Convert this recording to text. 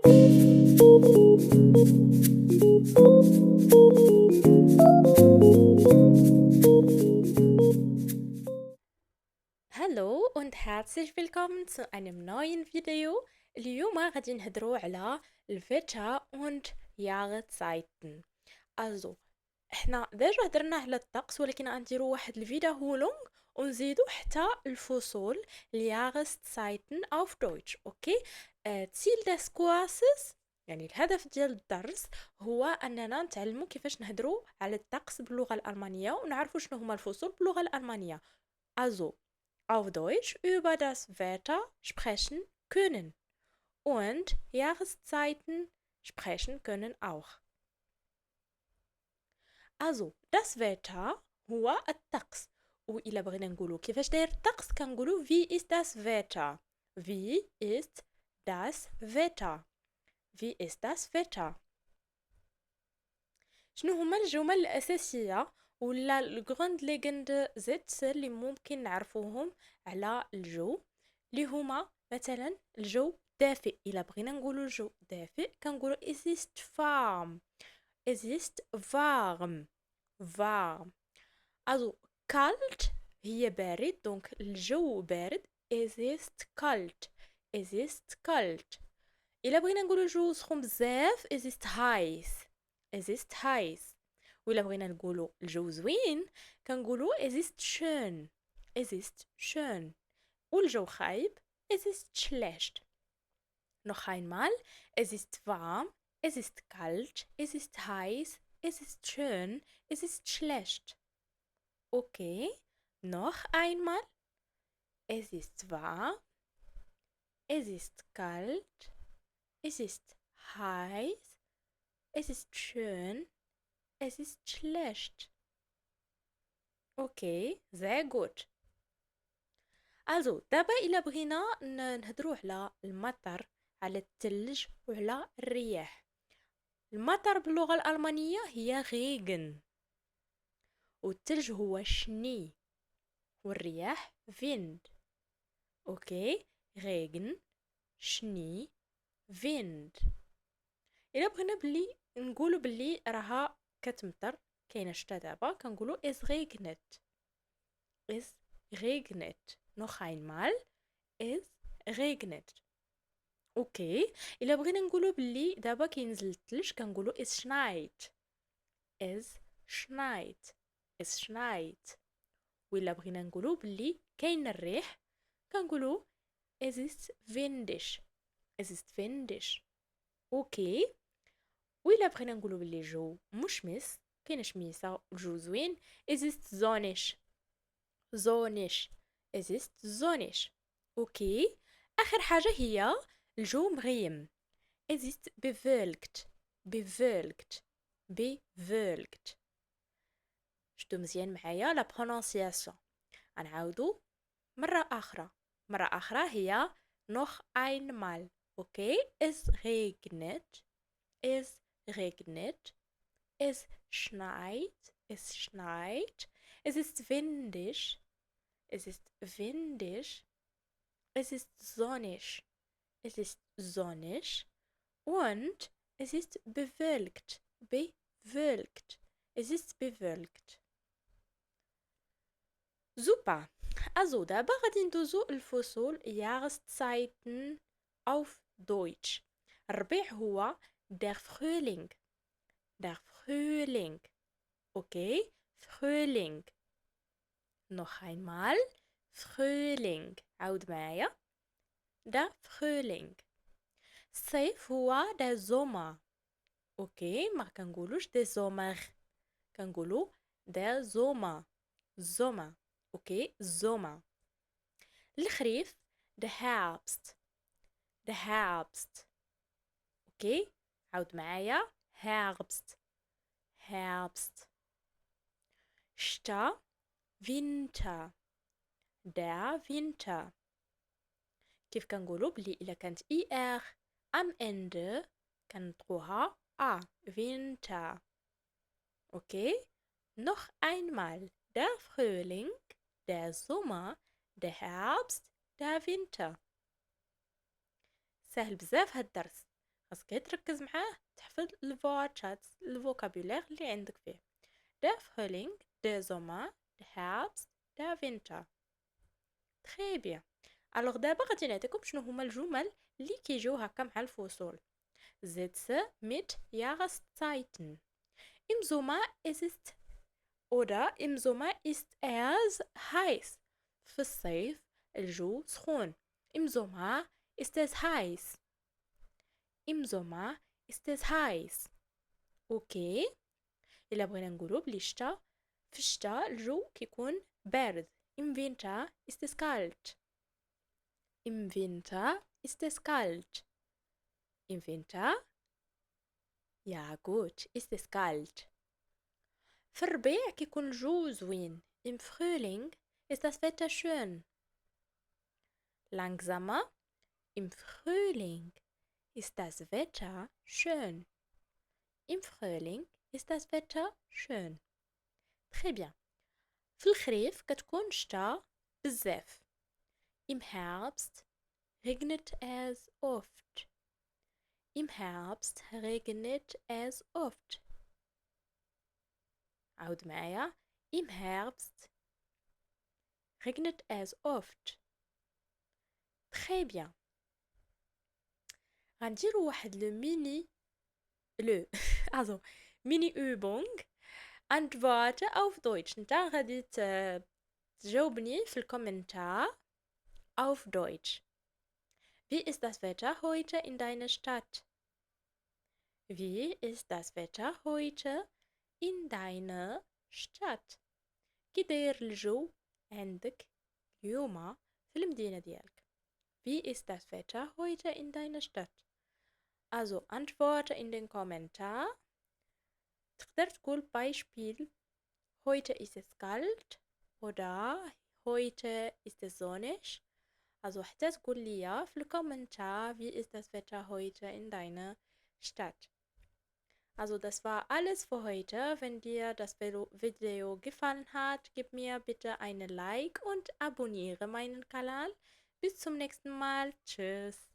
Hallo und herzlich willkommen zu einem neuen Video. اليوم غادي نهضروا على الفيتا und Jahreszeiten. Also احنا ديجا هضرنا على الطقس ولكن غنديروا واحد الفيديو لونغ ونزيدوا حتى الفصول Jahreszeiten auf Deutsch. اوكي. Ziel des Kurses يعني الهدف ديال الدرس هو اننا نتعلموا كيفاش نهضروا على الطقس باللغه الالمانيه ونعرفوا شنو هما الفصول باللغه الالمانيه. Also auf Deutsch über das Wetter sprechen können und Jahreszeiten sprechen können auch. Also das Wetter هو الطقس، وإلا بغينا نقولوا كيفاش داير الطقس كنقولوا wie ist das Wetter. Wie ist das Wetter. Wie ist das Wetter. شنو هما الجمل الأساسية ولا الجروندليغند زيتس اللي ممكن نعرفوهم على الجو، اللي هما مثلا الجو دافئ. إلا بغينا نقولوا الجو دافئ كنقولوا es ist warm. Es ist warm. warm. Also kalt هي بارد، دونك الجو بارد es ist kalt. Es ist kalt. إلا بغينا نقولوا الجو سخون بزاف es ist heiß. Es ist heiß. وإلا بغينا نقولوا الجو زوين كنقولوا es ist schön. Es ist schön. والجو خايب es ist schlecht. Noch einmal, es ist warm, es ist kalt, es ist heiß, es ist schön, es ist schlecht. Okay, noch einmal, es ist warm, es ist kalt, es ist heiß, es ist schön, es ist schlecht. Okay, sehr gut. Also دابا إلا بغينا نهضروا على المطر، على الثلج وعلى الرياح. المطر باللغة الألمانية هي Regen، والثلج هو Schnee، والرياح Wind. اوكي، Regen Schnee Wind. إلا بغينا نقولوا بلي راها كتمطر كاينه شتا دابا كنقولوا es regnet. Es regnet. noch einmal es regnet. اوكي، الا بغينا نقولوا بلي دابا كينزل الثلج كنقولوا es schneit. es schneit. es schneit. وإلا بغينا نقولوا بلي كاين الريح كنقولوا es ist windig. es ist windig. اوكي، وإلا بغينا نقولوا بلي الجو مشمس كاينه شميسه الجو زوين es ist sonnig. sonnig. es ist sonnig. اوكي، اخر حاجه هي الجو مغيم es ist bewölkt. bewölkt. bewölkt. شدوا مزيان معايا لا برونونسياسيون. غنعاودو مره اخرى هي noch einmal. اوكي، es regnet. es regnet. es schneit. es schneit. es ist windig. es ist windig. es ist sonnig. es ist sonnig. und es ist bewölkt. bewölkt. es ist bewölkt. Super. Also دابا غادي ندوزو الفصول Jahreszeiten auf Deutsch. الربيع هو der Frühling. der Frühling. Okay, Frühling. noch einmal Frühling. عاود معايا der Frühling. الصيف هو der Sommer. اوكي، ما كنقولوش der Sommer، كنقولوا der Sommer. Sommer. اوكي، Sommer. الخريف the Herbst. the Herbst. اوكي، عاود معايا Herbst. Herbst. الشتا Winter. der Winter. كيف كنقولوا بلي الا كانت er am Ende كنطقوها a Winter. اوكي، noch einmal der Frühling, der Sommer, der Herbst, der Winter. سهل بزاف هاد الدرس. خاصك تركز معاه تحفظ الفوكابولير اللي عندك فيه. Der Frühling, der Sommer, der Herbst, der Winter. Très bien. Alors دابا غادي نعطيكم شنو هما الجمل اللي كيجيو هكا مع الفصول. Sätze mit Jahreszeiten. Im Sommer im Sommer ist es heiß. في الصيف الجو سخون. Im Sommer ist es heiß. Im Sommer ist es heiß. اوكي. إلا بغينا نقولو بلي في الشتاء الجو كيكون بارد. Im Winter ist es kalt. Im Winter ist es kalt. Im Winter? Ja gut, ist es kalt. في الربيع كيكون الجو زوين. Im Frühling ist das Wetter schön. Langsamer. Im Frühling ist das Wetter schön. Im Frühling ist das Wetter schön. Très bien. في الخريف كتكون شتا بزاف. Im Herbst regnet es oft. Im Herbst regnet es oft. عاود معايا. Im Herbst regnet es oft. Très bien. غنديرو واحد also mini Übung. Antworte auf Deutsch. انت غادي تجاوبني في الكومنتار auf Deutsch. Wie ist das Wetter heute in deiner Stadt? Wie ist das Wetter heute in deiner Stadt? كي داير الجو عندك اليوم في المدينة ديالك. Wie ist das Wetter heute in deiner Stadt? Also antworte in den Kommentar. تقدر تقول Beispiel heute ist es kalt oder heute ist es sonnig. Also حتى تقول لي في الكومنتار wie ist das Wetter heute in deiner Stadt. Also das war alles für heute. Wenn dir das Video gefallen hat, gib mir bitte einen Like und abonniere meinen Kanal. Bis zum nächsten Mal. Tschüss.